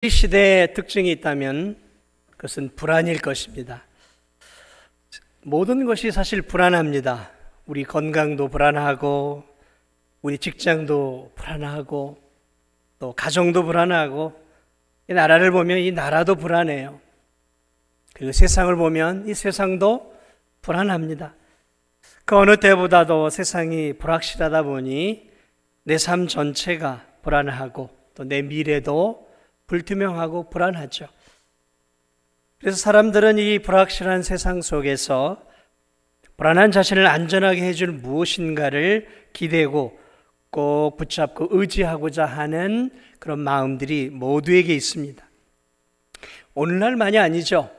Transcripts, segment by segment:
이 시대의 특징이 있다면 그것은 불안일 것입니다. 모든 것이 사실 불안합니다. 우리 건강도 불안하고, 우리 직장도 불안하고, 또 가정도 불안하고, 이 나라를 보면 이 나라도 불안해요. 그리고 세상을 보면 이 세상도 불안합니다. 그 어느 때보다도 세상이 불확실하다 보니 내 삶 전체가 불안하고 또 내 미래도 불투명하고 불안하죠. 그래서 사람들은 이 불확실한 세상 속에서 불안한 자신을 안전하게 해줄 무엇인가를 기대고 꼭 붙잡고 의지하고자 하는 그런 마음들이 모두에게 있습니다. 오늘날만이 아니죠.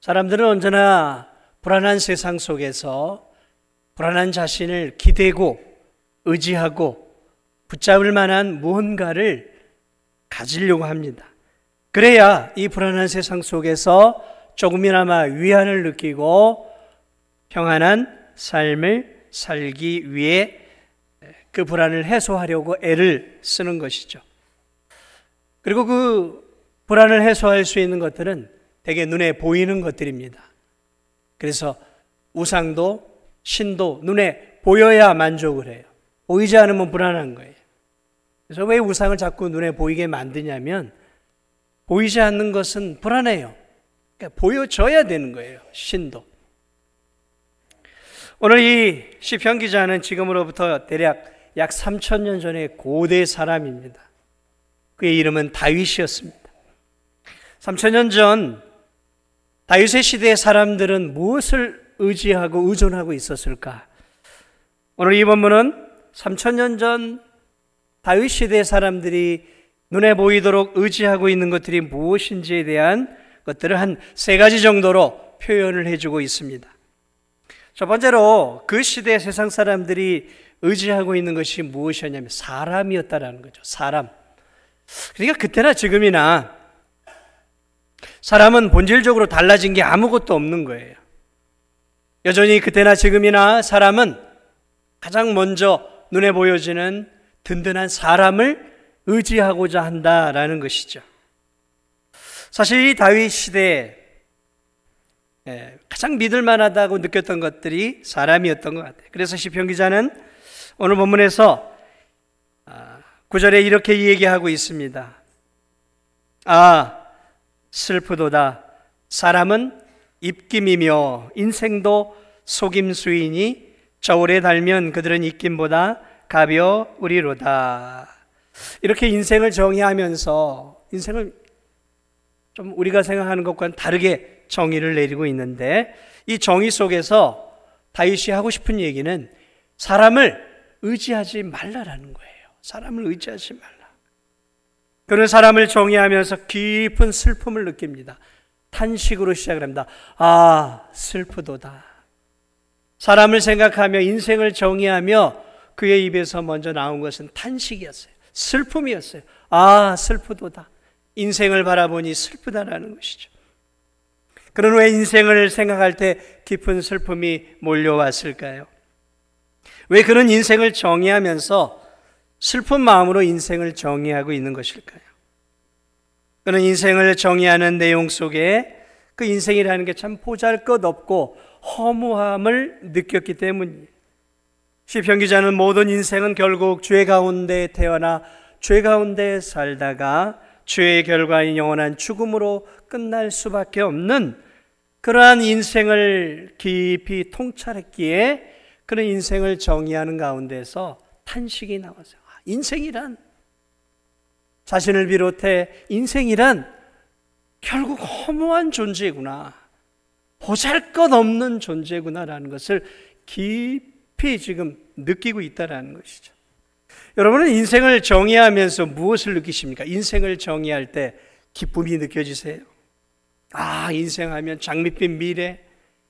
사람들은 언제나 불안한 세상 속에서 불안한 자신을 기대고 의지하고 붙잡을 만한 무언가를 가지려고 합니다. 그래야 이 불안한 세상 속에서 조금이나마 위안을 느끼고 평안한 삶을 살기 위해 그 불안을 해소하려고 애를 쓰는 것이죠. 그리고 그 불안을 해소할 수 있는 것들은 대개 눈에 보이는 것들입니다. 그래서 우상도 신도 눈에 보여야 만족을 해요. 보이지 않으면 불안한 거예요. 그래서 왜 우상을 자꾸 눈에 보이게 만드냐면 보이지 않는 것은 불안해요. 그러니까 보여줘야 되는 거예요. 신도. 오늘 이 시편 기자는 지금으로부터 대략 약 3000년 전의 고대 사람입니다. 그의 이름은 다윗이었습니다. 3000년 전 다윗의 시대의 사람들은 무엇을 의지하고 의존하고 있었을까? 오늘 이 본문은 3000년 전 다윗 시대의 사람들이 눈에 보이도록 의지하고 있는 것들이 무엇인지에 대한 것들을 한 3가지 정도로 표현을 해주고 있습니다. 첫 번째로 그 시대의 세상 사람들이 의지하고 있는 것이 무엇이었냐면 사람이었다라는 거죠. 사람. 그러니까 그때나 지금이나 사람은 본질적으로 달라진 게 아무것도 없는 거예요. 여전히 그때나 지금이나 사람은 가장 먼저 눈에 보여지는 든든한 사람을 의지하고자 한다라는 것이죠. 사실 이 다윗 시대에 가장 믿을 만하다고 느꼈던 것들이 사람이었던 것 같아요. 그래서 시편 기자는 오늘 본문에서 9절에 이렇게 얘기하고 있습니다. 슬프도다. 사람은 입김이며 인생도 속임수이니 저울에 달면 그들은 입김보다 가벼우리로다. 이렇게 인생을 정의하면서 인생을 좀 우리가 생각하는 것과는 다르게 정의를 내리고 있는데 이 정의 속에서 다윗이 하고 싶은 얘기는 사람을 의지하지 말라라는 거예요. 사람을 의지하지 말라. 그는 사람을 정의하면서 깊은 슬픔을 느낍니다. 탄식으로 시작을 합니다. 슬프도다. 사람을 생각하며 인생을 정의하며 그의 입에서 먼저 나온 것은 탄식이었어요. 슬픔이었어요. 슬프도다. 인생을 바라보니 슬프다라는 것이죠. 그런 왜 인생을 생각할 때 깊은 슬픔이 몰려왔을까요? 왜 그런 인생을 정의하면서 슬픈 마음으로 인생을 정의하고 있는 것일까요? 그는 인생을 정의하는 내용 속에 그 인생이라는 게 참 보잘것없고 허무함을 느꼈기 때문이에요. 시편 기자는 모든 인생은 결국 죄 가운데 태어나 죄 가운데 살다가 죄의 결과인 영원한 죽음으로 끝날 수밖에 없는 그러한 인생을 깊이 통찰했기에 그런 인생을 정의하는 가운데서 탄식이 나왔어요. 인생이란, 자신을 비롯해 인생이란 결국 허무한 존재구나, 보잘것없는 존재구나라는 것을 깊이 지금 느끼고 있다는 것이죠. 여러분은 인생을 정의하면서 무엇을 느끼십니까? 인생을 정의할 때 기쁨이 느껴지세요? 인생하면 장밋빛 미래,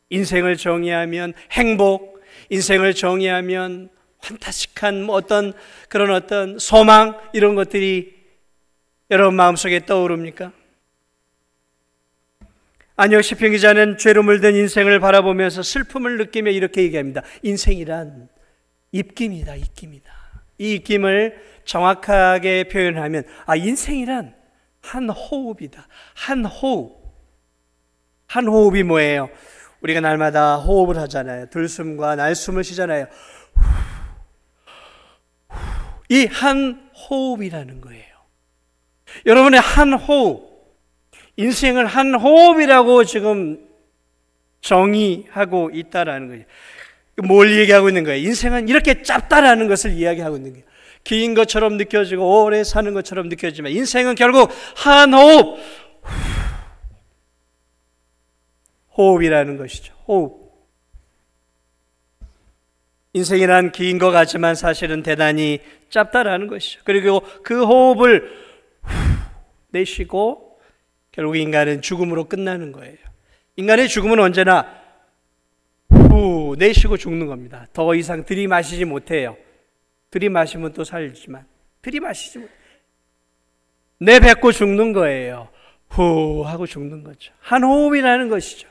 인생을 정의하면 행복, 인생을 정의하면 판타스틱한 어떤 소망, 이런 것들이 여러분 마음속에 떠오릅니까? 아니요, 시편 기자는 죄로 물든 인생을 바라보면서 슬픔을 느끼며 이렇게 얘기합니다. 인생이란 입김이다, 입김이다. 이 입김을 정확하게 표현하면 인생이란 한 호흡이다. 한 호흡. 한 호흡이 뭐예요? 우리가 날마다 호흡을 하잖아요. 들숨과 날숨을 쉬잖아요. 이 한 호흡이라는 거예요. 여러분의 한 호흡, 인생을 한 호흡이라고 지금 정의하고 있다라는 거예요. 뭘 얘기하고 있는 거예요? 인생은 이렇게 짧다라는 것을 이야기하고 있는 거예요. 긴 것처럼 느껴지고 오래 사는 것처럼 느껴지지만 인생은 결국 한 호흡, 호흡이라는 것이죠. 호흡. 인생이란 긴 것 같지만 사실은 대단히 짧다라는 것이죠. 그리고 그 호흡을 내쉬고 결국 인간은 죽음으로 끝나는 거예요. 인간의 죽음은 언제나 후 내쉬고 죽는 겁니다. 더 이상 들이마시지 못해요. 들이마시면 또 살지만 들이마시지 못. 내뱉고 죽는 거예요. 후 하고 죽는 거죠. 한 호흡이라는 것이죠.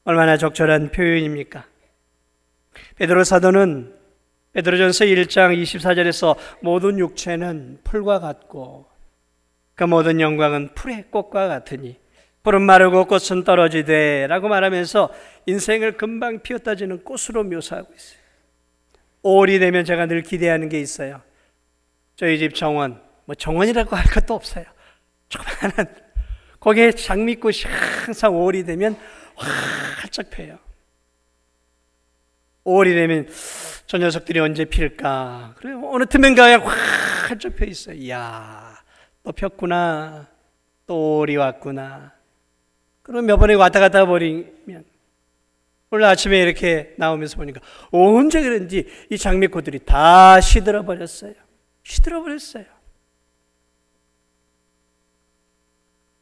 얼마나 적절한 표현입니까? 베드로 사도는 베드로전서 1장 24절에서 모든 육체는 풀과 같고 그 모든 영광은 풀의 꽃과 같으니 풀은 마르고 꽃은 떨어지되 라고 말하면서 인생을 금방 피었다 지는 꽃으로 묘사하고 있어요. 5월이 되면 제가 늘 기대하는 게 있어요. 저희 집 정원, 뭐 정원이라고 할 것도 없어요. 조그마한 거기에 장미꽃이 항상 5월이 되면 활짝 펴요. 5월이 되면 저 녀석들이 언제 필까? 그래요. 어느 틈엔가에 활짝 펴 있어요. 이야, 또 폈구나. 또 올이 왔구나. 그럼 몇 번에 왔다 갔다 버리면 오늘 아침에 이렇게 나오면서 보니까 언제 그런지 이 장미꽃들이 다 시들어 버렸어요. 시들어 버렸어요.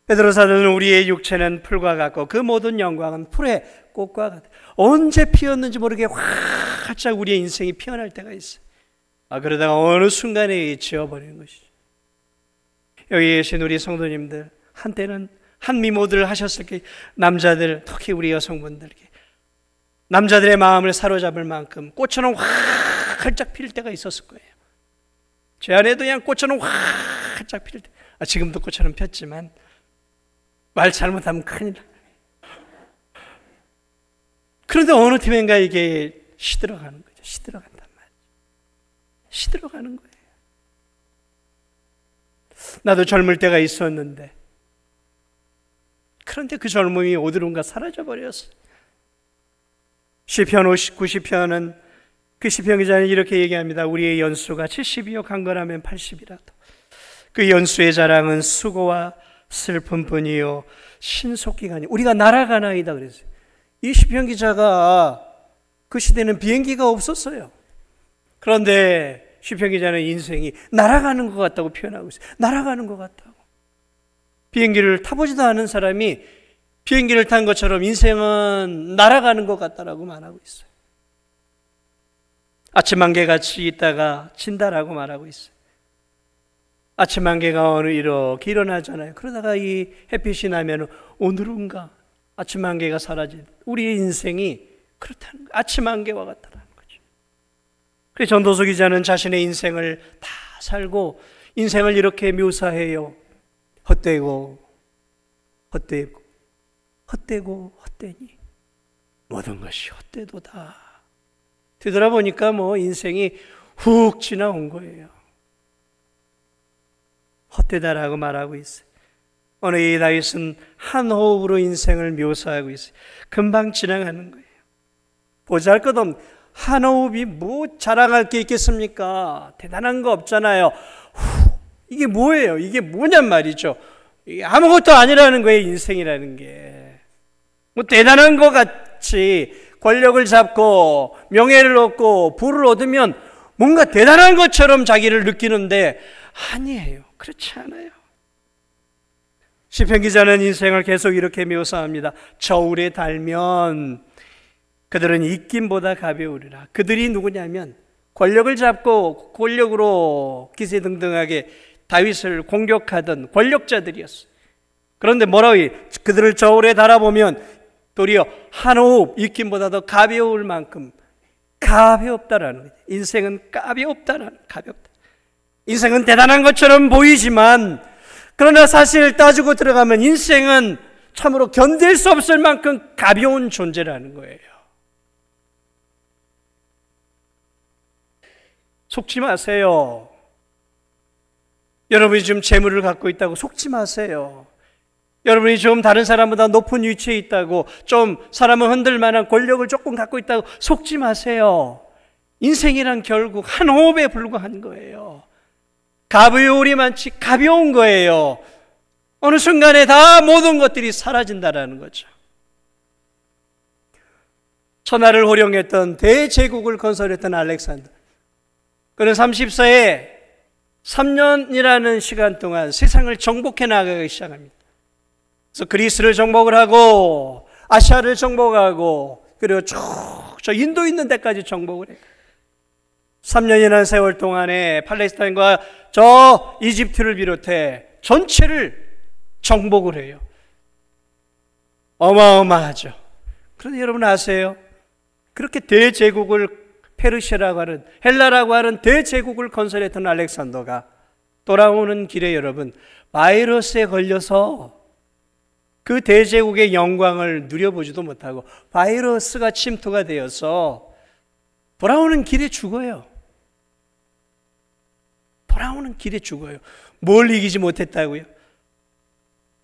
베드로 사도는 우리의 육체는 풀과 같고 그 모든 영광은 풀의 꽃과 같아. 언제 피었는지 모르게 활짝 우리의 인생이 피어날 때가 있어요. 그러다가 어느 순간에 지워버리는 것이죠. 여기 계신 우리 성도님들, 한때는 한 미모들을 하셨을 때 남자들, 특히 우리 여성분들께 남자들의 마음을 사로잡을 만큼 꽃처럼 활짝 필 때가 있었을 거예요. 제 아내도 그냥 꽃처럼 활짝 필 때, 지금도 꽃처럼 폈지만 말 잘못하면 큰일 나. 그런데 어느 틈엔가 이게 시들어가는 거죠. 시들어간단 말이죠. 시들어가는 거예요. 나도 젊을 때가 있었는데 그런데 그 젊음이 어디론가 사라져버렸어요. 시편 90편은 그 시편 기자는 이렇게 얘기합니다. 우리의 연수가 70이요 강건하면 80이라도 그 연수의 자랑은 수고와 슬픔뿐이요 신속기간이 우리가 날아가나이다 그랬어요. 이 시편 기자가 그 시대는 비행기가 없었어요. 그런데 시편 기자는 인생이 날아가는 것 같다고 표현하고 있어요. 날아가는 것 같다고. 비행기를 타보지도 않은 사람이 비행기를 탄 것처럼 인생은 날아가는 것 같다라고 말하고 있어요. 아침 안개같이 있다가 진다라고 말하고 있어요. 아침 안개가 어느 이렇게 일어나잖아요. 그러다가 이 햇빛이 나면 오늘은가 아침 안개가 사라진 우리의 인생이 그렇다는 거예요. 아침 안개와 같다는 거죠. 그래서 전도서 기자는 자신의 인생을 다 살고 인생을 이렇게 묘사해요. 헛되고 헛되고 헛되고 헛되니 모든 것이 헛되도다. 되돌아보니까 인생이 훅 지나온 거예요. 헛되다라고 말하고 있어요. 오늘 이 다윗은 한 호흡으로 인생을 묘사하고 있어요. 금방 지나가는 거예요. 보잘것없는 한 호흡이 뭐 자랑할 게 있겠습니까? 대단한 거 없잖아요. 이게 뭐예요? 이게 뭐냔 말이죠. 이게 아무것도 아니라는 거예요. 인생이라는 게. 뭐 대단한 것 같이 권력을 잡고 명예를 얻고 부를 얻으면 뭔가 대단한 것처럼 자기를 느끼는데 아니에요. 그렇지 않아요. 시편 기자는 인생을 계속 이렇게 묘사합니다. 저울에 달면 그들은 입김보다 가벼우리라. 그들이 누구냐면 권력을 잡고 권력으로 기세등등하게 다윗을 공격하던 권력자들이었어요. 그런데 뭐라고 해요? 그들을 저울에 달아보면 도리어 한 호흡 입김보다 더 가벼울 만큼 가볍다라는 거예요. 인생은 가볍다. 인생은 대단한 것처럼 보이지만 그러나 사실 따지고 들어가면 인생은 참으로 견딜 수 없을 만큼 가벼운 존재라는 거예요. 속지 마세요. 여러분이 지금 재물을 갖고 있다고 속지 마세요. 여러분이 좀 다른 사람보다 높은 위치에 있다고, 좀 사람을 흔들 만한 권력을 조금 갖고 있다고 속지 마세요. 인생이란 결국 한 호흡에 불과한 거예요. 가벼우리만치 가벼운 거예요. 어느 순간에 다 모든 것들이 사라진다라는 거죠. 천하를 호령했던 대제국을 건설했던 알렉산더, 그는 30세에 3년이라는 시간 동안 세상을 정복해 나가기 시작합니다. 그래서 그리스를 정복을 하고 아시아를 정복하고 그리고 쭉 저 인도 있는 데까지 정복을 해요. 3년이라는 세월 동안에 팔레스타인과 저 이집트를 비롯해 전체를 정복을 해요. 어마어마하죠. 그런데 여러분 아세요? 그렇게 대제국을, 페르시아라고 하는, 헬라라고 하는 대제국을 건설했던 알렉산더가 돌아오는 길에 여러분 바이러스에 걸려서 그 대제국의 영광을 누려보지도 못하고 바이러스가 침투가 되어서 돌아오는 길에 죽어요. 돌아오는 길에 죽어요. 뭘 이기지 못했다고요?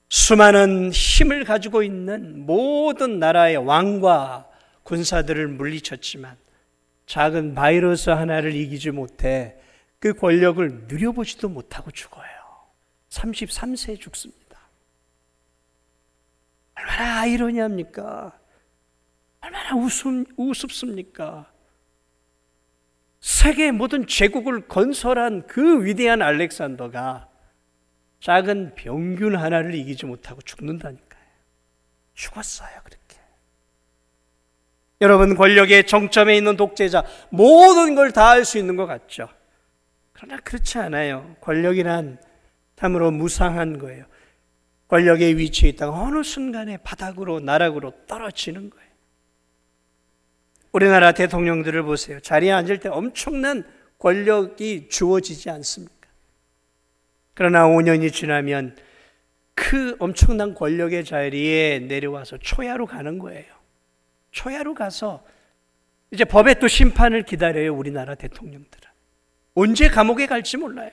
수많은 힘을 가지고 있는 모든 나라의 왕과 군사들을 물리쳤지만 작은 바이러스 하나를 이기지 못해 그 권력을 누려보지도 못하고 죽어요. 33세에 죽습니다. 얼마나 아이러니합니까? 얼마나 우습습니까? 세계의 모든 제국을 건설한 그 위대한 알렉산더가 작은 병균 하나를 이기지 못하고 죽는다니까요. 죽었어요, 그렇게. 여러분, 권력의 정점에 있는 독재자, 모든 걸 다 할 수 있는 것 같죠? 그러나 그렇지 않아요. 권력이란 참으로 무상한 거예요. 권력의 위치에 있다가 어느 순간에 바닥으로, 나락으로 떨어지는 거예요. 우리나라 대통령들을 보세요. 자리에 앉을 때 엄청난 권력이 주어지지 않습니까? 그러나 5년이 지나면 그 엄청난 권력의 자리에 내려와서 초야로 가는 거예요. 초야로 가서 이제 법의 또 심판을 기다려요. 우리나라 대통령들은. 언제 감옥에 갈지 몰라요.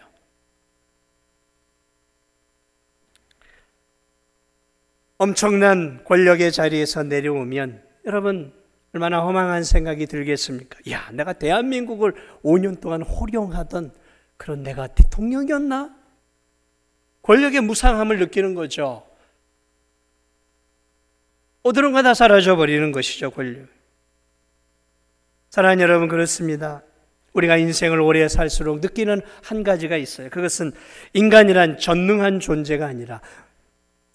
엄청난 권력의 자리에서 내려오면 여러분 얼마나 허망한 생각이 들겠습니까? 야, 내가 대한민국을 5년 동안 호령하던 그런 내가 대통령이었나? 권력의 무상함을 느끼는 거죠. 어디론가 다 사라져버리는 것이죠, 권력. 사랑하는 여러분, 그렇습니다. 우리가 인생을 오래 살수록 느끼는 한 가지가 있어요. 그것은 인간이란 전능한 존재가 아니라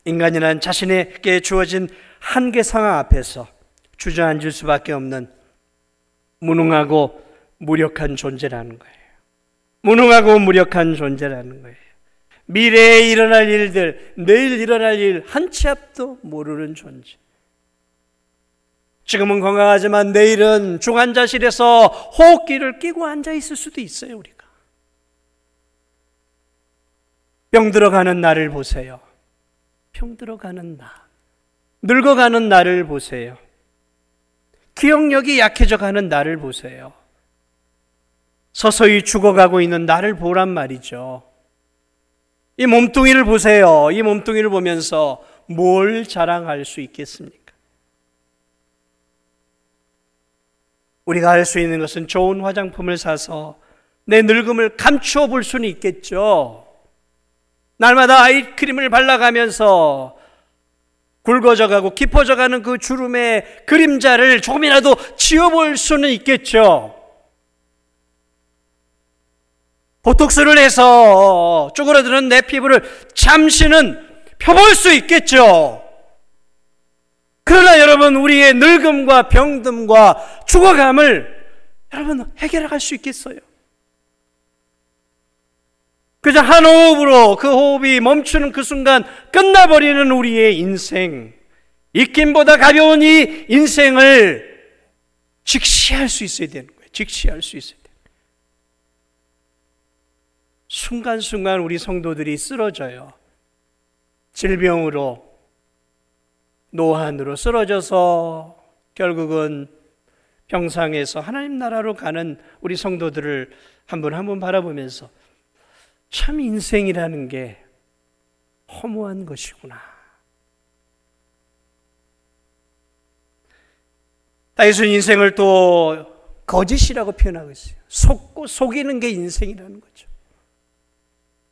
인간이란 자신에게 주어진 한계 상황 앞에서 주저앉을 수밖에 없는 무능하고 무력한 존재라는 거예요. 무능하고 무력한 존재라는 거예요. 미래에 일어날 일들, 내일 일어날 일 한 치 앞도 모르는 존재. 지금은 건강하지만 내일은 중환자실에서 호흡기를 끼고 앉아 있을 수도 있어요, 우리가. 병 들어가는 나를 보세요. 병 들어가는 나. 늙어가는 나를 보세요. 기억력이 약해져 가는 나를 보세요. 서서히 죽어가고 있는 나를 보란 말이죠. 이 몸뚱이를 보세요. 이 몸뚱이를 보면서 뭘 자랑할 수 있겠습니까? 우리가 할 수 있는 것은 좋은 화장품을 사서 내 늙음을 감추어 볼 수는 있겠죠. 날마다 아이크림을 발라가면서 굵어져가고 깊어져가는 그 주름의 그림자를 조금이라도 지워볼 수는 있겠죠. 보톡스를 해서 쪼그라드는 내 피부를 잠시는 펴볼 수 있겠죠. 그러나 여러분, 우리의 늙음과 병듦과 죽어감을 여러분 해결할 수 있겠어요? 그저 한 호흡으로 그 호흡이 멈추는 그 순간 끝나버리는 우리의 인생, 입김보다 가벼운 이 인생을 직시할 수 있어야 되는 거예요. 직시할 수 있어야 돼요. 순간순간 우리 성도들이 쓰러져요. 질병으로 노환으로 쓰러져서 결국은 병상에서 하나님 나라로 가는 우리 성도들을 한 분 한 분 바라보면서 참 인생이라는 게 허무한 것이구나. 다윗은 인생을 또 거짓이라고 표현하고 있어요. 속이는 게 인생이라는 거죠.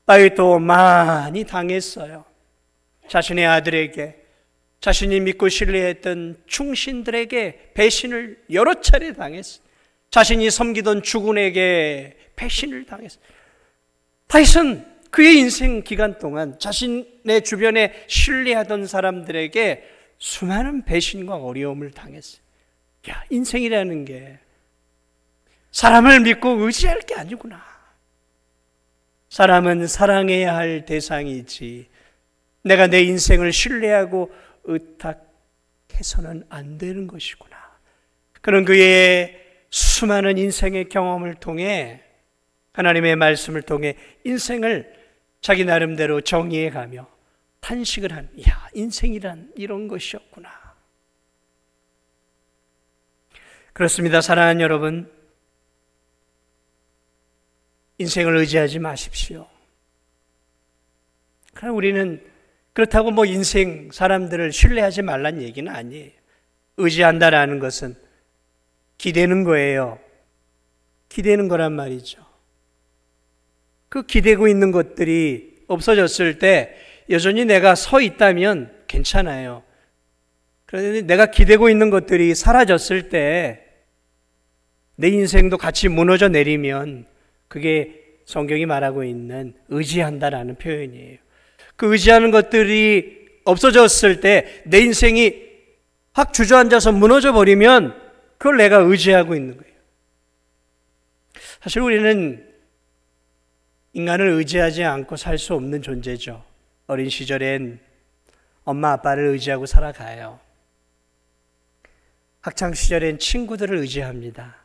다윗도 많이 당했어요. 자신의 아들에게, 자신이 믿고 신뢰했던 충신들에게 배신을 여러 차례 당했어요. 자신이 섬기던 주군에게 배신을 당했어요. 다윗은 그의 인생 기간 동안 자신의 주변에 신뢰하던 사람들에게 수많은 배신과 어려움을 당했어요. 야, 인생이라는 게 사람을 믿고 의지할 게 아니구나. 사람은 사랑해야 할 대상이지 내가 내 인생을 신뢰하고 의탁해서는 안 되는 것이구나. 그런 그의 수많은 인생의 경험을 통해 하나님의 말씀을 통해 인생을 자기 나름대로 정의해가며 탄식을 한, 야, 인생이란 이런 것이었구나. 그렇습니다. 사랑하는 여러분, 인생을 의지하지 마십시오. 그럼 우리는 그렇다고 뭐 인생 사람들을 신뢰하지 말란 얘기는 아니에요. 의지한다라는 것은 기대는 거예요. 기대는 거란 말이죠. 그 기대고 있는 것들이 없어졌을 때 여전히 내가 서 있다면 괜찮아요. 그런데 내가 기대고 있는 것들이 사라졌을 때 내 인생도 같이 무너져 내리면 그게 성경이 말하고 있는 의지한다라는 표현이에요. 그 의지하는 것들이 없어졌을 때 내 인생이 확 주저앉아서 무너져 버리면 그걸 내가 의지하고 있는 거예요. 사실 우리는 인간을 의지하지 않고 살 수 없는 존재죠. 어린 시절엔 엄마 아빠를 의지하고 살아가요. 학창시절엔 친구들을 의지합니다.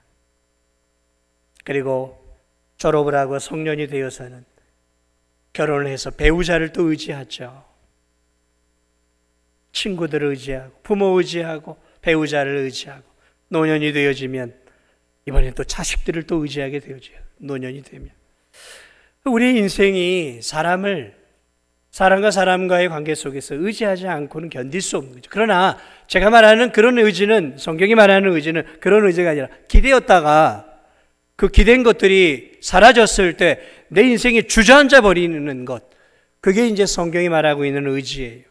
그리고 졸업을 하고 성년이 되어서는 결혼을 해서 배우자를 또 의지하죠. 친구들을 의지하고 부모 의지하고 배우자를 의지하고 노년이 되어지면 이번엔 또 자식들을 또 의지하게 되어져요. 노년이 되면. 우리의 인생이 사람과 사람과의 관계 속에서 의지하지 않고는 견딜 수 없는 거죠. 그러나 제가 말하는 그런 의지는, 성경이 말하는 의지는 그런 의지가 아니라 기대였다가 그 기대인 것들이 사라졌을 때 내 인생이 주저앉아 버리는 것, 그게 이제 성경이 말하고 있는 의지예요.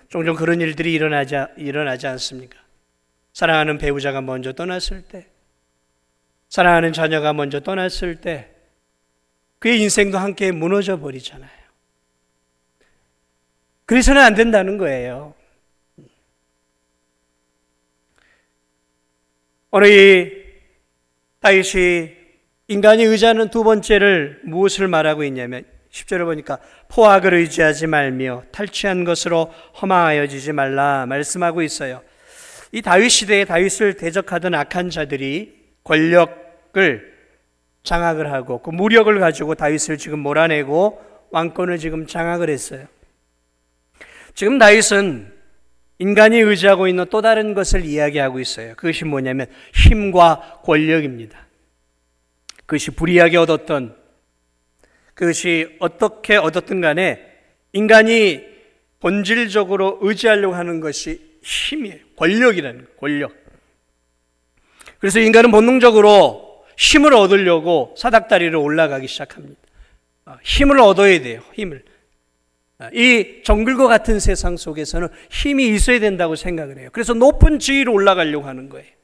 종종 그런 일들이 일어나지 않습니까? 사랑하는 배우자가 먼저 떠났을 때, 사랑하는 자녀가 먼저 떠났을 때 그의 인생도 함께 무너져 버리잖아요. 그래서는 안 된다는 거예요. 오늘 이 다윗이 인간이 의지하는 두 번째를 무엇을 말하고 있냐면 10절을 보니까 포악을 의지하지 말며 탈취한 것으로 허망하여지지 말라 말씀하고 있어요. 이 다윗 시대에 다윗을 대적하던 악한 자들이 권력을 장악을 하고 그 무력을 가지고 다윗을 지금 몰아내고 왕권을 지금 장악을 했어요. 지금 다윗은 인간이 의지하고 있는 또 다른 것을 이야기하고 있어요. 그것이 뭐냐면 힘과 권력입니다. 그것이 불이하게 얻었던, 그것이 어떻게 얻었든 간에 인간이 본질적으로 의지하려고 하는 것이 힘이에요. 권력이라는 거예요. 권력. 그래서 인간은 본능적으로 힘을 얻으려고 사닥다리로 올라가기 시작합니다. 힘을 얻어야 돼요. 힘을. 이 정글과 같은 세상 속에서는 힘이 있어야 된다고 생각을 해요. 그래서 높은 지위로 올라가려고 하는 거예요.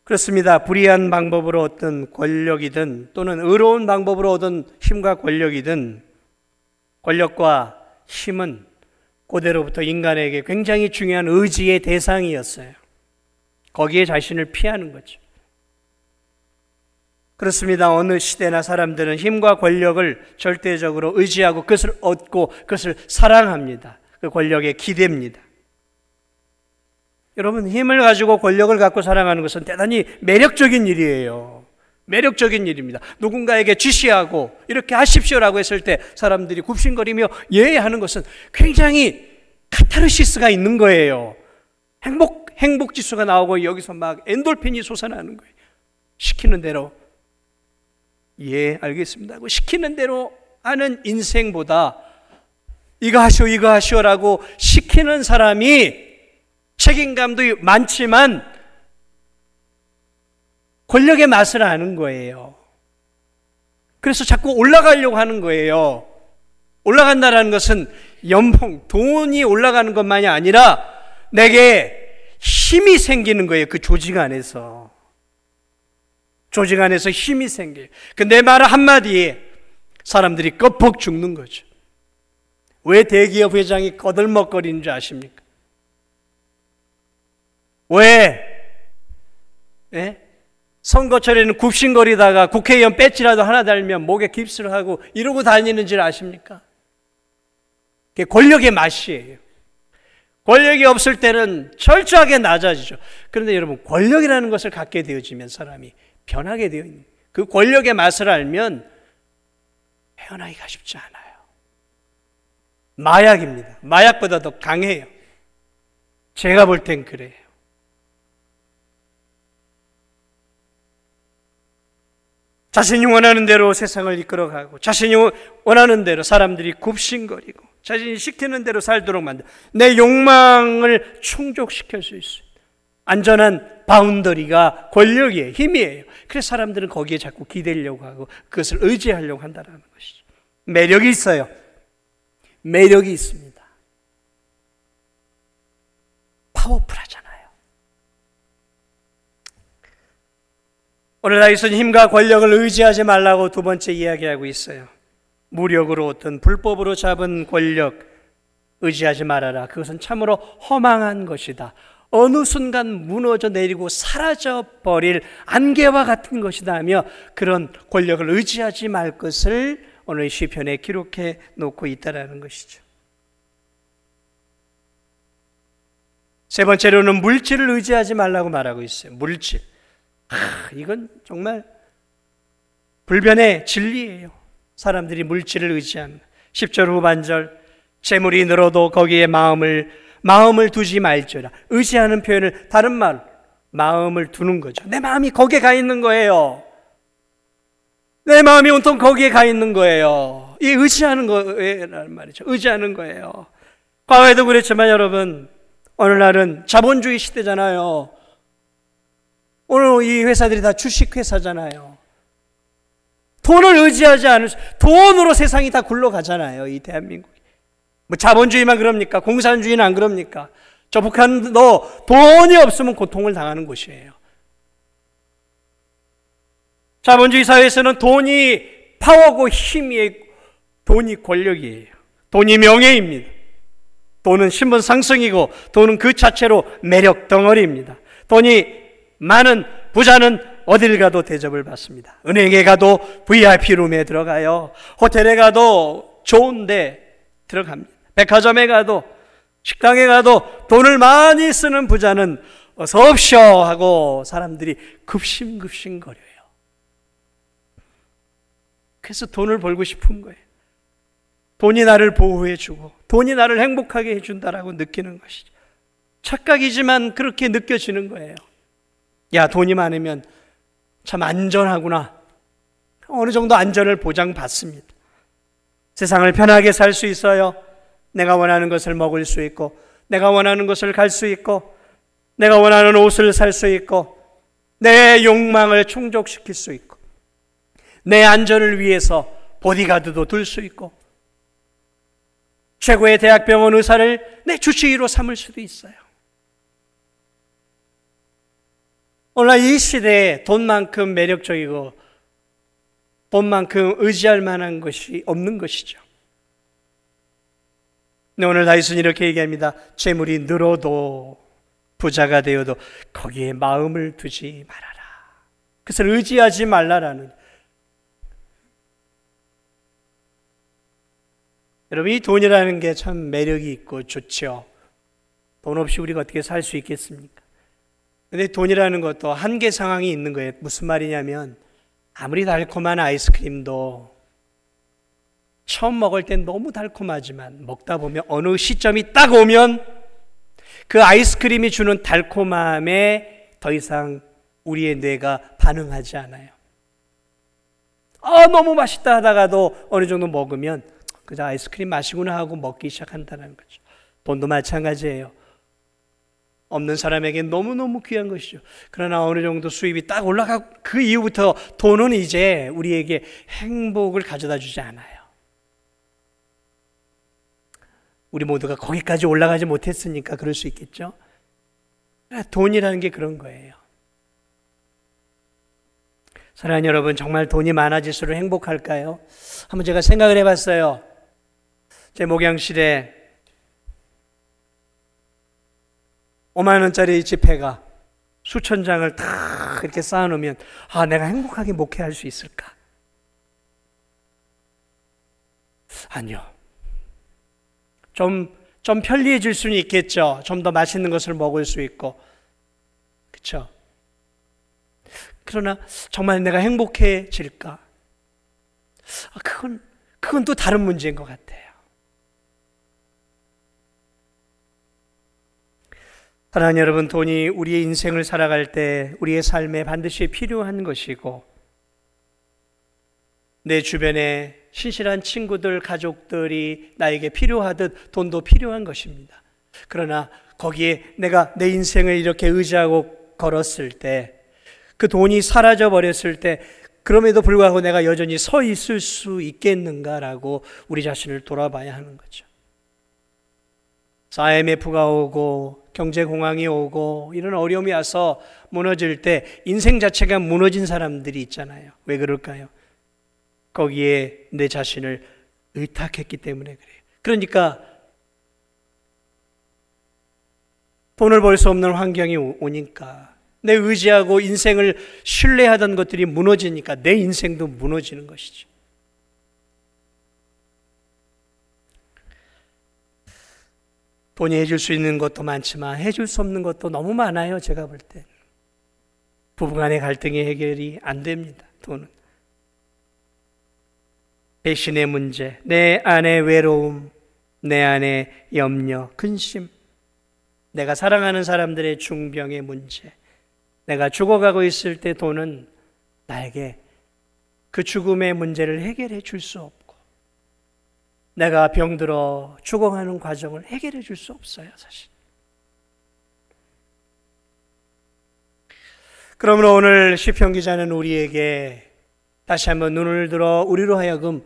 그렇습니다. 불의한 방법으로 얻은 권력이든 또는 의로운 방법으로 얻은 힘과 권력이든 권력과 힘은 고대로부터 인간에게 굉장히 중요한 의지의 대상이었어요. 거기에 자신을 피하는 거죠. 그렇습니다. 어느 시대나 사람들은 힘과 권력을 절대적으로 의지하고 그것을 얻고 그것을 사랑합니다. 그 권력에 기대입니다. 여러분, 힘을 가지고 권력을 갖고 사랑하는 것은 대단히 매력적인 일이에요. 매력적인 일입니다. 누군가에게 지시하고 이렇게 하십시오라고 했을 때 사람들이 굽신거리며 예하는 것은 굉장히 카타르시스가 있는 거예요. 행복 지수가 나오고 여기서 막 엔돌핀이 솟아나는 거예요. 시키는 대로 예 알겠습니다 하고 시키는 대로 하는 인생보다 이거 하시오라고 시키는 사람이 책임감도 많지만 권력의 맛을 아는 거예요. 그래서 자꾸 올라가려고 하는 거예요. 올라간다는 것은 연봉, 돈이 올라가는 것만이 아니라 내게 힘이 생기는 거예요. 그 조직 안에서. 조직 안에서 힘이 생겨요. 그 내 말 한마디에 사람들이 껍벅 죽는 거죠. 왜 대기업 회장이 거들먹거리는 줄 아십니까? 왜? 예? 선거철에는 굽신거리다가 국회의원 배지라도 하나 달면 목에 깁스를 하고 이러고 다니는 줄 아십니까? 그게 권력의 맛이에요. 권력이 없을 때는 철저하게 낮아지죠. 그런데 여러분, 권력이라는 것을 갖게 되어지면 사람이 변하게 되어 있는, 그 권력의 맛을 알면 헤어나기가 쉽지 않아요. 마약입니다. 마약보다 더 강해요. 제가 볼 땐 그래요. 자신이 원하는 대로 세상을 이끌어가고 자신이 원하는 대로 사람들이 굽신거리고 자신이 시키는 대로 살도록 만들, 내 욕망을 충족시킬 수 있어요. 안전한 바운더리가 권력이에요. 힘이에요. 그래서 사람들은 거기에 자꾸 기대려고 하고 그것을 의지하려고 한다는 것이죠. 매력이 있어요. 매력이 있습니다. 파워풀하잖아요. 오늘 다윗은 힘과 권력을 의지하지 말라고 두 번째 이야기하고 있어요. 무력으로 어떤 불법으로 잡은 권력 의지하지 말아라. 그것은 참으로 허망한 것이다. 어느 순간 무너져 내리고 사라져 버릴 안개와 같은 것이다 하며 그런 권력을 의지하지 말 것을 오늘 시편에 기록해 놓고 있다는 것이죠. 세 번째로는 물질을 의지하지 말라고 말하고 있어요. 물질. 이건 정말 불변의 진리예요. 사람들이 물질을 의지하는 10절 후반절, 재물이 늘어도 거기에 마음을 두지 말지어다. 의지하는 표현을 다른 말, 마음을 두는 거죠. 내 마음이 거기에 가 있는 거예요. 내 마음이 온통 거기에 가 있는 거예요. 이 의지하는 거라는 말이죠. 의지하는 거예요. 과거에도 그랬지만 여러분, 오늘날은 자본주의 시대잖아요. 오늘 이 회사들이 다 주식회사잖아요. 돈을 의지하지 않을 수, 돈으로 세상이 다 굴러가잖아요. 이 대한민국이. 뭐 자본주의만 그럽니까? 공산주의는 안 그럽니까? 저 북한도 돈이 없으면 고통을 당하는 곳이에요. 자본주의 사회에서는 돈이 파워고 힘이에요. 돈이 권력이에요. 돈이 명예입니다. 돈은 신분 상승이고 돈은 그 자체로 매력 덩어리입니다. 돈이 많은 부자는 어딜 가도 대접을 받습니다. 은행에 가도 VIP 룸에 들어가요. 호텔에 가도 좋은데 들어갑니다. 백화점에 가도 식당에 가도 돈을 많이 쓰는 부자는 어서 오십시오 하고 사람들이 급심거려요. 그래서 돈을 벌고 싶은 거예요. 돈이 나를 보호해주고 돈이 나를 행복하게 해준다라고 느끼는 것이죠. 착각이지만 그렇게 느껴지는 거예요. 야, 돈이 많으면 참 안전하구나. 어느 정도 안전을 보장받습니다. 세상을 편하게 살 수 있어요. 내가 원하는 것을 먹을 수 있고 내가 원하는 것을 갈 수 있고 내가 원하는 옷을 살 수 있고 내 욕망을 충족시킬 수 있고 내 안전을 위해서 보디가드도 둘 수 있고 최고의 대학병원 의사를 내 주치의로 삼을 수도 있어요. 오늘 이 시대에 돈만큼 매력적이고 돈만큼 의지할 만한 것이 없는 것이죠. 근데 오늘 다윗은 이렇게 얘기합니다. 재물이 늘어도 부자가 되어도 거기에 마음을 두지 말아라. 그것을 의지하지 말라라는. 여러분, 이 돈이라는 게 참 매력이 있고 좋죠. 돈 없이 우리가 어떻게 살 수 있겠습니까? 근데 돈이라는 것도 한계 상황이 있는 거예요. 무슨 말이냐면 아무리 달콤한 아이스크림도 처음 먹을 땐 너무 달콤하지만 먹다 보면 어느 시점이 딱 오면 그 아이스크림이 주는 달콤함에 더 이상 우리의 뇌가 반응하지 않아요. 너무 맛있다 하다가도 어느 정도 먹으면 그저 아이스크림 맛이구나 하고 먹기 시작한다는 거죠. 돈도 마찬가지예요. 없는 사람에게 너무너무 귀한 것이죠. 그러나 어느 정도 수입이 딱 올라가고 그 이후부터 돈은 이제 우리에게 행복을 가져다 주지 않아요. 우리 모두가 거기까지 올라가지 못했으니까 그럴 수 있겠죠. 돈이라는 게 그런 거예요. 사랑하는 여러분, 정말 돈이 많아질수록 행복할까요? 한번 제가 생각을 해봤어요. 제 목양실에 5만 원짜리 지폐가 수천 장을 다 이렇게 쌓아놓으면 내가 행복하게 목회할 수 있을까? 아니요. 좀 편리해질 수는 있겠죠. 좀 더 맛있는 것을 먹을 수 있고, 그렇죠? 그러나 정말 내가 행복해질까? 그건 또 다른 문제인 것 같아요. 사랑하는 여러분, 돈이 우리의 인생을 살아갈 때 우리의 삶에 반드시 필요한 것이고, 내 주변에 신실한 친구들, 가족들이 나에게 필요하듯 돈도 필요한 것입니다. 그러나 거기에 내가 내 인생을 이렇게 의지하고 걸었을 때, 그 돈이 사라져 버렸을 때 그럼에도 불구하고 내가 여전히 서 있을 수 있겠는가라고 우리 자신을 돌아봐야 하는 거죠. IMF가 오고 경제공황이 오고 이런 어려움이 와서 무너질 때 인생 자체가 무너진 사람들이 있잖아요. 왜 그럴까요? 거기에 내 자신을 의탁했기 때문에 그래요. 그러니까 돈을 벌 수 없는 환경이 오니까, 내 의지하고 인생을 신뢰하던 것들이 무너지니까 내 인생도 무너지는 것이죠. 돈이 해줄 수 있는 것도 많지만 해줄 수 없는 것도 너무 많아요. 제가 볼 때 부부간의 갈등이 해결이 안 됩니다. 돈은 배신의 문제, 내 안의 외로움, 내 안의 염려, 근심, 내가 사랑하는 사람들의 중병의 문제, 내가 죽어가고 있을 때 돈은 나에게 그 죽음의 문제를 해결해 줄 수 없고, 내가 병들어 죽어가는 과정을 해결해 줄 수 없어요, 사실. 그러므로 오늘 시편 기자는 우리에게 다시 한번 눈을 들어 우리로 하여금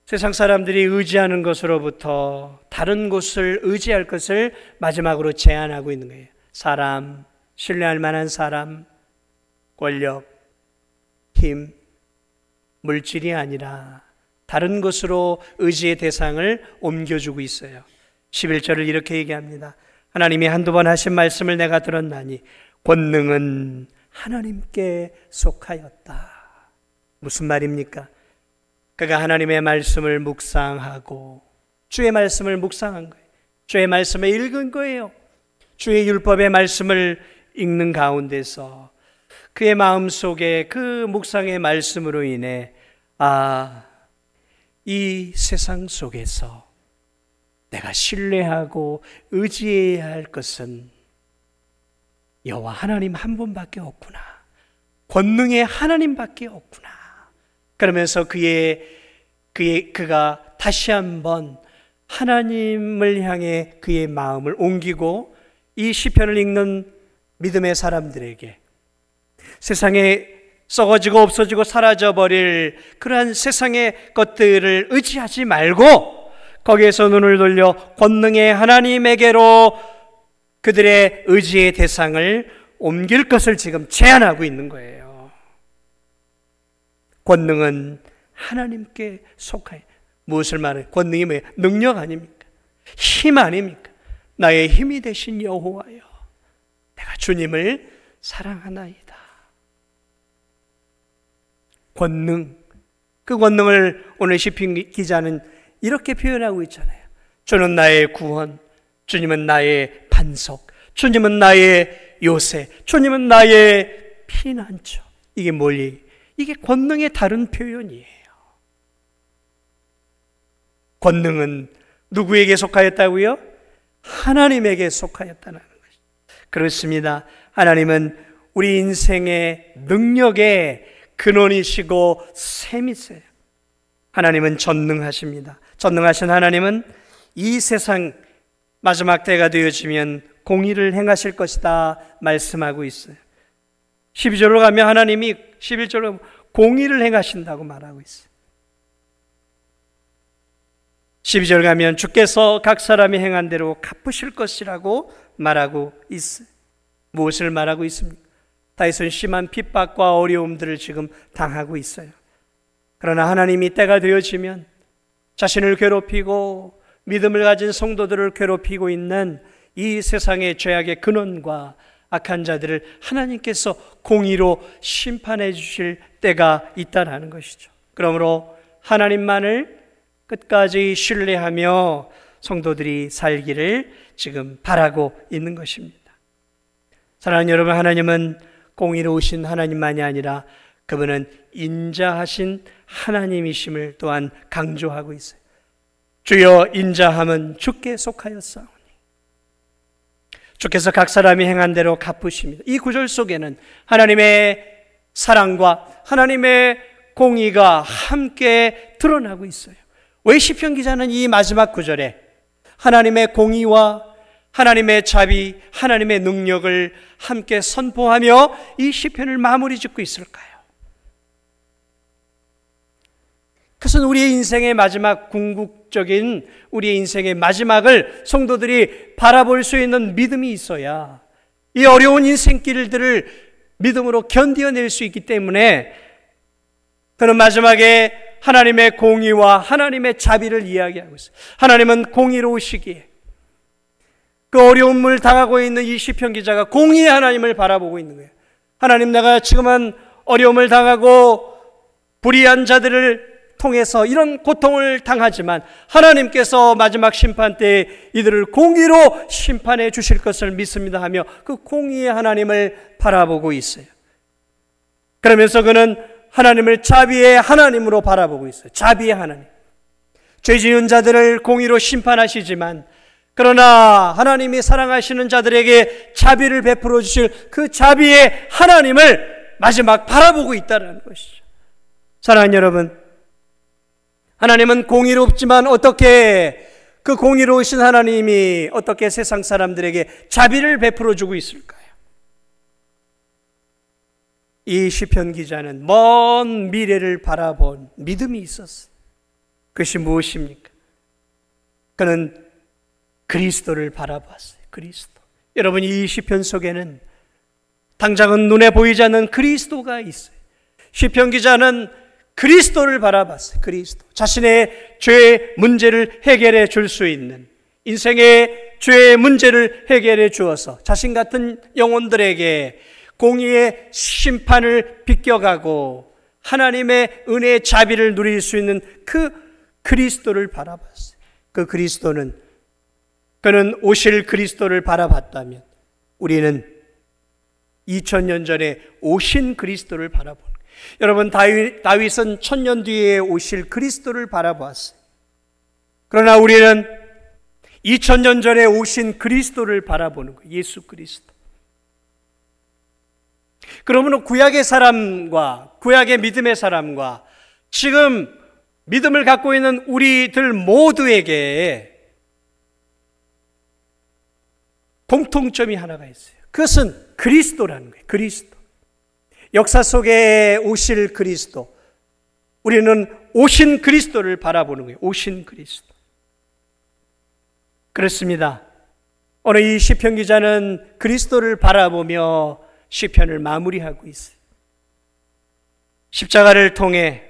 세상 사람들이 의지하는 것으로부터 다른 곳을 의지할 것을 마지막으로 제안하고 있는 거예요. 사람, 신뢰할 만한 사람, 권력, 힘, 물질이 아니라 다른 것으로 의지의 대상을 옮겨주고 있어요. 11절을 이렇게 얘기합니다. 하나님이 한두 번 하신 말씀을 내가 들었나니 권능은 하나님께 속하였다. 무슨 말입니까? 그가 하나님의 말씀을 묵상하고 주의 말씀을 묵상한 거예요. 주의 말씀을 읽은 거예요. 주의 율법의 말씀을 읽는 가운데서 그의 마음속에 그 묵상의 말씀으로 인해 이 세상 속에서 내가 신뢰하고 의지해야 할 것은 여호와 하나님 한 분밖에 없구나. 권능의 하나님밖에 없구나. 그러면서 그가 다시 한번 하나님을 향해 그의 마음을 옮기고 이 시편을 읽는 믿음의 사람들에게 세상에 썩어지고 없어지고 사라져버릴 그러한 세상의 것들을 의지하지 말고 거기에서 눈을 돌려 권능의 하나님에게로 그들의 의지의 대상을 옮길 것을 지금 제안하고 있는 거예요. 권능은 하나님께 속하여. 무엇을 말해요? 권능이 뭐예요? 능력 아닙니까? 힘 아닙니까? 나의 힘이 되신 여호와여, 내가 주님을 사랑하나이다. 권능, 그 권능을 오늘 시편 기자는 이렇게 표현하고 있잖아요. 주는 나의 구원, 주님은 나의 반석, 주님은 나의 요새, 주님은 나의 피난처. 이게 뭘 이게 권능의 다른 표현이에요. 권능은 누구에게 속하였다고요? 하나님에게 속하였다는 것이죠. 그렇습니다. 하나님은 우리 인생의 능력의 근원이시고 셈이세요. 하나님은 전능하십니다. 전능하신 하나님은 이 세상 마지막 때가 되어지면 공의를 행하실 것이다 말씀하고 있어요. 12절로 가면 하나님이 11절로 공의를 행하신다고 말하고 있어요. 12절 가면 주께서 각 사람이 행한 대로 갚으실 것이라고 말하고 있어요. 무엇을 말하고 있습니까? 다윗은 심한 핍박과 어려움들을 지금 당하고 있어요. 그러나 하나님이 때가 되어지면 자신을 괴롭히고 믿음을 가진 성도들을 괴롭히고 있는 이 세상의 죄악의 근원과 악한 자들을 하나님께서 공의로 심판해 주실 때가 있다는 것이죠. 그러므로 하나님만을 끝까지 신뢰하며 성도들이 살기를 지금 바라고 있는 것입니다. 사랑하는 여러분, 하나님은 공의로우신 하나님만이 아니라 그분은 인자하신 하나님이심을 또한 강조하고 있어요. 주여 인자함은 주께 속하였사오니 주께서 각 사람이 행한 대로 갚으십니다. 이 구절 속에는 하나님의 사랑과 하나님의 공의가 함께 드러나고 있어요. 왜 시편 기자는 이 마지막 구절에 하나님의 공의와 하나님의 자비, 하나님의 능력을 함께 선포하며 이 시편을 마무리 짓고 있을까요? 그것은 우리의 인생의 마지막, 궁극적인 우리의 인생의 마지막을 성도들이 바라볼 수 있는 믿음이 있어야 이 어려운 인생길들을 믿음으로 견뎌낼 수 있기 때문에 그는 마지막에 하나님의 공의와 하나님의 자비를 이야기하고 있어요. 하나님은 공의로우시기에 그 어려움을 당하고 있는 이 시편 기자가 공의의 하나님을 바라보고 있는 거예요. 하나님, 내가 지금은 어려움을 당하고 불의한 자들을 통해서 이런 고통을 당하지만 하나님께서 마지막 심판 때 이들을 공의로 심판해 주실 것을 믿습니다 하며 그 공의의 하나님을 바라보고 있어요. 그러면서 그는 하나님을 자비의 하나님으로 바라보고 있어요. 자비의 하나님. 죄 지은 자들을 공의로 심판하시지만 그러나 하나님이 사랑하시는 자들에게 자비를 베풀어 주실 그 자비의 하나님을 마지막 바라보고 있다는 것이죠. 사랑하는 여러분, 하나님은 공의롭지만 어떻게 그 공의로우신 하나님이 어떻게 세상 사람들에게 자비를 베풀어 주고 있을까요? 이 시편 기자는 먼 미래를 바라본 믿음이 있었어요. 그것이 무엇입니까? 그는 그리스도를 바라봤어요. 그리스도. 여러분, 이 시편 속에는 당장은 눈에 보이지 않는 그리스도가 있어요. 시편 기자는 그리스도를 바라봤어요. 그리스도. 자신의 죄의 문제를 해결해 줄 수 있는, 인생의 죄의 문제를 해결해 주어서 자신 같은 영혼들에게 공의의 심판을 비껴가고 하나님의 은혜의 자비를 누릴 수 있는 그 그리스도를 바라봤어요. 그 그리스도는, 그는 오실 그리스도를 바라봤다면 우리는 2000년 전에 오신 그리스도를 바라보는 거예요. 여러분, 다윗은 1000년 뒤에 오실 그리스도를 바라보았어요. 그러나 우리는 2000년 전에 오신 그리스도를 바라보는 거예요. 예수 그리스도. 그러므로 구약의 사람과 구약의 믿음의 사람과 지금 믿음을 갖고 있는 우리들 모두에게 공통점이 하나가 있어요. 그것은 그리스도라는 거예요. 그리스도. 역사 속에 오실 그리스도. 우리는 오신 그리스도를 바라보는 거예요. 오신 그리스도. 그렇습니다. 오늘 이 시편 기자는 그리스도를 바라보며 시편을 마무리하고 있어요. 십자가를 통해,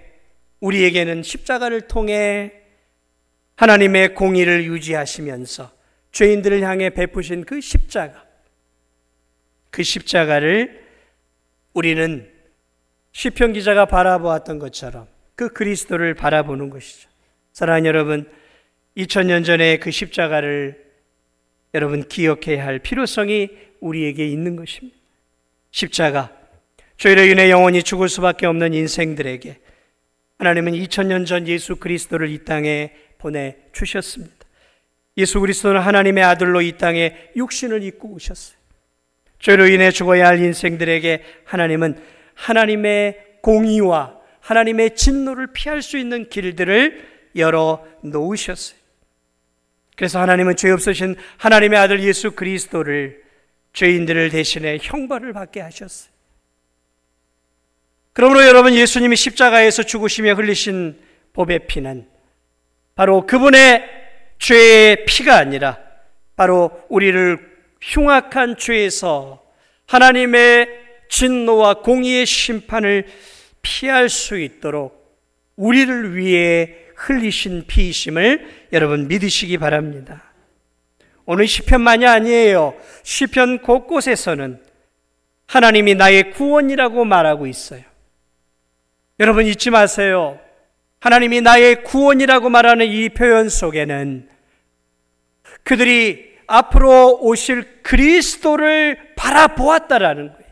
우리에게는 십자가를 통해 하나님의 공의를 유지하시면서 죄인들을 향해 베푸신 그 십자가, 그 십자가를 우리는 시편 기자가 바라보았던 것처럼 그 그리스도를 바라보는 것이죠. 사랑하는 여러분, 2000년 전에 그 십자가를 여러분 기억해야 할 필요성이 우리에게 있는 것입니다. 십자가, 죄로 인해 영원히 죽을 수밖에 없는 인생들에게 하나님은 2000년 전 예수 그리스도를 이 땅에 보내주셨습니다. 예수 그리스도는 하나님의 아들로 이 땅에 육신을 입고 오셨어요. 죄로 인해 죽어야 할 인생들에게 하나님은 하나님의 공의와 하나님의 진노를 피할 수 있는 길들을 열어놓으셨어요. 그래서 하나님은 죄 없으신 하나님의 아들 예수 그리스도를 죄인들을 대신해 형벌을 받게 하셨어요. 그러므로 여러분, 예수님이 십자가에서 죽으시며 흘리신 보배 피는 바로 그분의 죄의 피가 아니라 바로 우리를 흉악한 죄에서 하나님의 진노와 공의의 심판을 피할 수 있도록 우리를 위해 흘리신 피이심을 여러분 믿으시기 바랍니다. 오늘 시편만이 아니에요. 시편 곳곳에서는 하나님이 나의 구원이라고 말하고 있어요. 여러분 잊지 마세요. 하나님이 나의 구원이라고 말하는 이 표현 속에는 그들이 앞으로 오실 그리스도를 바라보았다라는 거예요.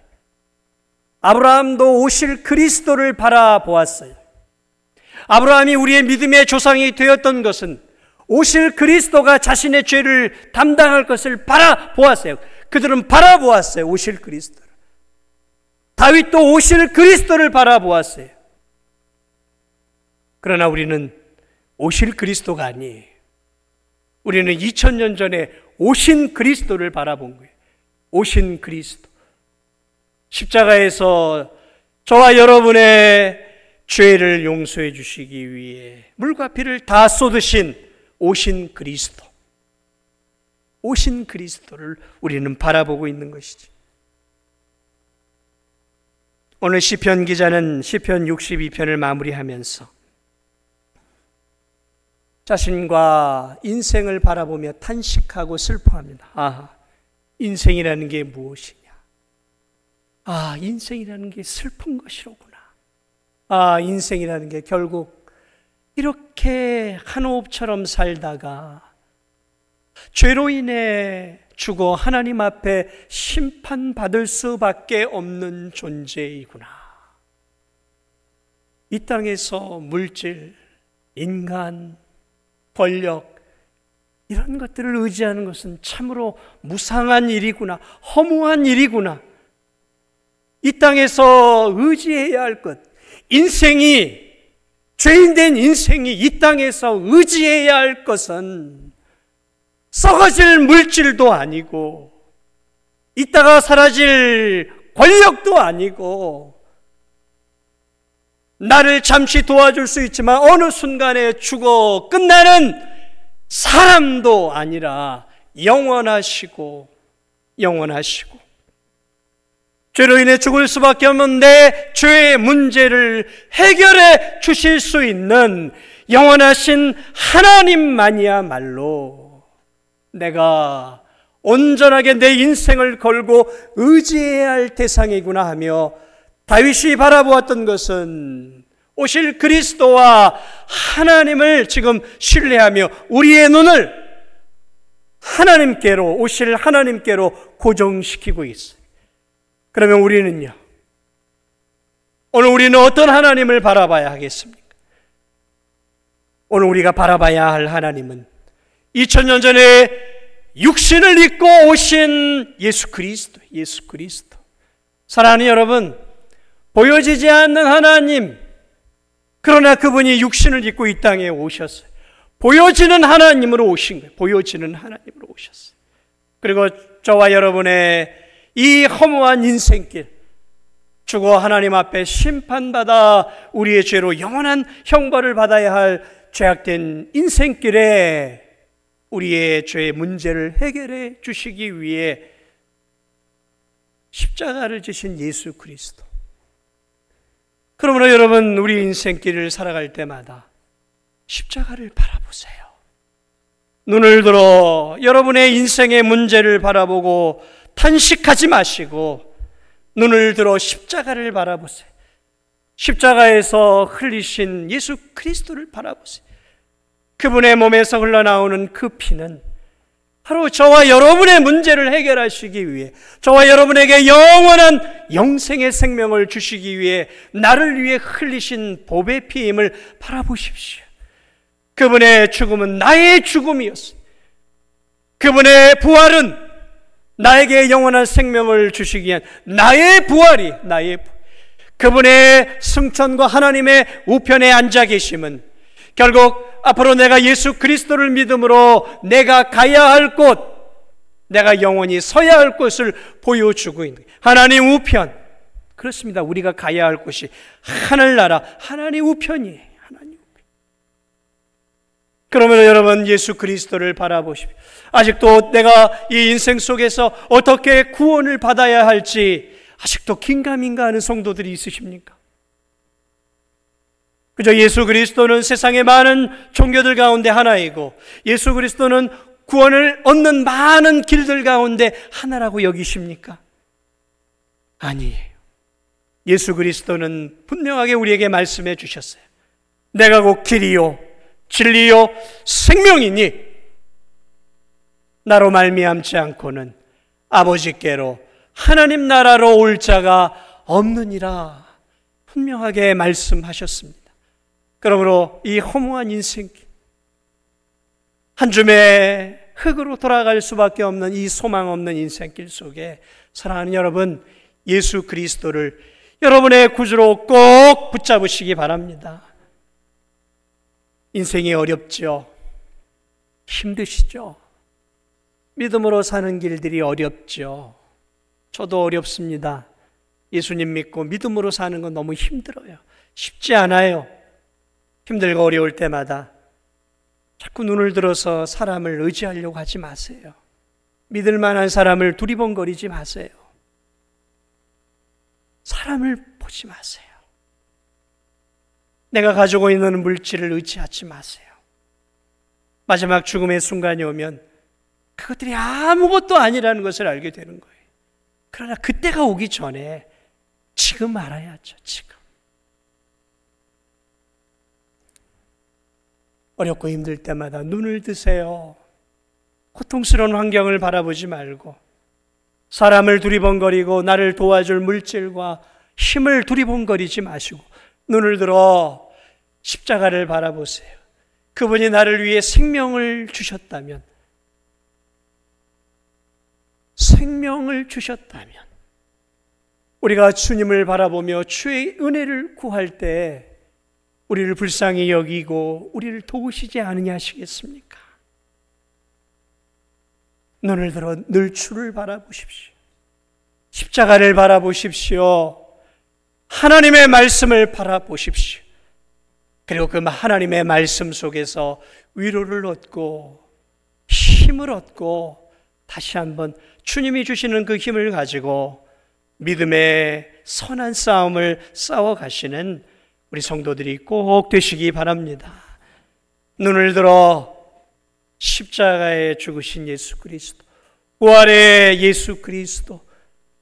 아브라함도 오실 그리스도를 바라보았어요. 아브라함이 우리의 믿음의 조상이 되었던 것은 오실 그리스도가 자신의 죄를 담당할 것을 바라보았어요. 그들은 바라보았어요. 오실 그리스도를. 다윗도 오실 그리스도를 바라보았어요. 그러나 우리는 오실 그리스도가 아니에요. 우리는 2000년 전에 오신 그리스도를 바라본 거예요. 오신 그리스도. 십자가에서 저와 여러분의 죄를 용서해 주시기 위해 물과 피를 다 쏟으신 오신 그리스도. 오신 그리스도를 우리는 바라보고 있는 것이지. 오늘 시편 기자는 시편 62편을 마무리하면서 자신과 인생을 바라보며 탄식하고 슬퍼합니다. 아, 인생이라는 게 무엇이냐? 아, 인생이라는 게 슬픈 것이로구나. 아, 인생이라는 게 결국 이렇게 한 호흡처럼 살다가 죄로 인해 죽어 하나님 앞에 심판받을 수밖에 없는 존재이구나. 이 땅에서 물질, 인간, 권력 이런 것들을 의지하는 것은 참으로 무상한 일이구나. 허무한 일이구나. 이 땅에서 의지해야 할 것, 인생이, 죄인된 인생이 이 땅에서 의지해야 할 것은 썩어질 물질도 아니고 이따가 사라질 권력도 아니고 나를 잠시 도와줄 수 있지만 어느 순간에 죽어 끝나는 사람도 아니라 영원하시고 죄로 인해 죽을 수밖에 없는 내 죄의 문제를 해결해 주실 수 있는 영원하신 하나님만이야말로 내가 온전하게 내 인생을 걸고 의지해야 할 대상이구나 하며 다윗이 바라보았던 것은 오실 그리스도와 하나님을 지금 신뢰하며 우리의 눈을 하나님께로, 오실 하나님께로 고정시키고 있어요. 그러면 우리는요, 오늘 우리는 어떤 하나님을 바라봐야 하겠습니까? 오늘 우리가 바라봐야 할 하나님은 2000년 전에 육신을 입고 오신 예수 그리스도. 사랑하는 여러분, 보여지지 않는 하나님, 그러나 그분이 육신을 입고 이 땅에 오셨어요. 보여지는 하나님으로 오신 거예요. 보여지는 하나님으로 오셨어요. 그리고 저와 여러분의 이 허무한 인생길, 죽어 하나님 앞에 심판받아 우리의 죄로 영원한 형벌을 받아야 할 죄악된 인생길에 우리의 죄의 문제를 해결해 주시기 위해 십자가를 지신 예수 그리스도. 그러므로 여러분, 우리 인생길을 살아갈 때마다 십자가를 바라보세요. 눈을 들어 여러분의 인생의 문제를 바라보고 탄식하지 마시고 눈을 들어 십자가를 바라보세요. 십자가에서 흘리신 예수 그리스도를 바라보세요. 그분의 몸에서 흘러나오는 그 피는 바로 저와 여러분의 문제를 해결하시기 위해, 저와 여러분에게 영원한 영생의 생명을 주시기 위해 나를 위해 흘리신 보배 피임을 바라보십시오. 그분의 죽음은 나의 죽음이었습니다. 그분의 부활은 나에게 영원한 생명을 주시기 위한 나의 부활이, 그분의 승천과 하나님의 우편에 앉아 계심은 결국 앞으로 내가 예수 그리스도를 믿음으로 내가 가야 할 곳, 내가 영원히 서야 할 곳을 보여주고 있는 하나님 우편. 그렇습니다. 우리가 가야 할 곳이 하늘나라, 하나님 우편이에요. 하나님 우편. 그러면 여러분, 예수 그리스도를 바라보십시오. 아직도 내가 이 인생 속에서 어떻게 구원을 받아야 할지 아직도 긴가민가하는 성도들이 있으십니까? 그저 예수 그리스도는 세상의 많은 종교들 가운데 하나이고, 예수 그리스도는 구원을 얻는 많은 길들 가운데 하나라고 여기십니까? 아니에요. 예수 그리스도는 분명하게 우리에게 말씀해 주셨어요. 내가 곧 길이요 진리요 생명이니 나로 말미암지 않고는 아버지께로 하나님 나라로 올 자가 없느니라 분명하게 말씀하셨습니다. 그러므로 이 허무한 인생길, 한 줌의 흙으로 돌아갈 수밖에 없는 이 소망 없는 인생길 속에 사랑하는 여러분, 예수 그리스도를 여러분의 구주로 꼭 붙잡으시기 바랍니다. 인생이 어렵죠. 힘드시죠. 믿음으로 사는 길들이 어렵죠. 저도 어렵습니다. 예수님 믿고 믿음으로 사는 건 너무 힘들어요. 쉽지 않아요. 힘들고 어려울 때마다 자꾸 눈을 들어서 사람을 의지하려고 하지 마세요. 믿을 만한 사람을 두리번거리지 마세요. 사람을 보지 마세요. 내가 가지고 있는 물질을 의지하지 마세요. 마지막 죽음의 순간이 오면 그것들이 아무것도 아니라는 것을 알게 되는 거예요. 그러나 그때가 오기 전에 지금 알아야죠. 지금. 어렵고 힘들 때마다 눈을 드세요. 고통스러운 환경을 바라보지 말고 사람을 두리번거리고 나를 도와줄 물질과 힘을 두리번거리지 마시고 눈을 들어 십자가를 바라보세요. 그분이 나를 위해 생명을 주셨다면, 우리가 주님을 바라보며 주의 은혜를 구할 때 우리를 불쌍히 여기고 우리를 도우시지 않으냐 하시겠습니까? 눈을 들어 늘 주를 바라보십시오. 십자가를 바라보십시오. 하나님의 말씀을 바라보십시오. 그리고 그 하나님의 말씀 속에서 위로를 얻고 힘을 얻고 다시 한번 주님이 주시는 그 힘을 가지고 믿음의 선한 싸움을 싸워가시는 우리 성도들이 꼭 되시기 바랍니다. 눈을 들어 십자가에 죽으신 예수 그리스도, 부활의 예수 그리스도,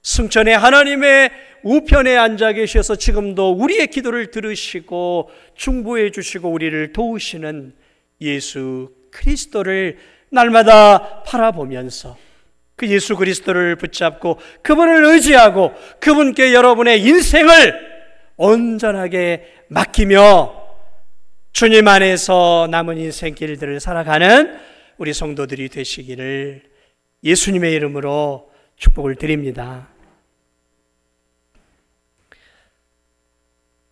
승천의 하나님의 우편에 앉아 계셔서 지금도 우리의 기도를 들으시고 중보해 주시고 우리를 도우시는 예수 그리스도를 날마다 바라보면서 그 예수 그리스도를 붙잡고 그분을 의지하고 그분께 여러분의 인생을 온전하게 맡기며 주님 안에서 남은 인생길들을 살아가는 우리 성도들이 되시기를 예수님의 이름으로 축복을 드립니다.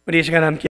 우리 이 시간 함께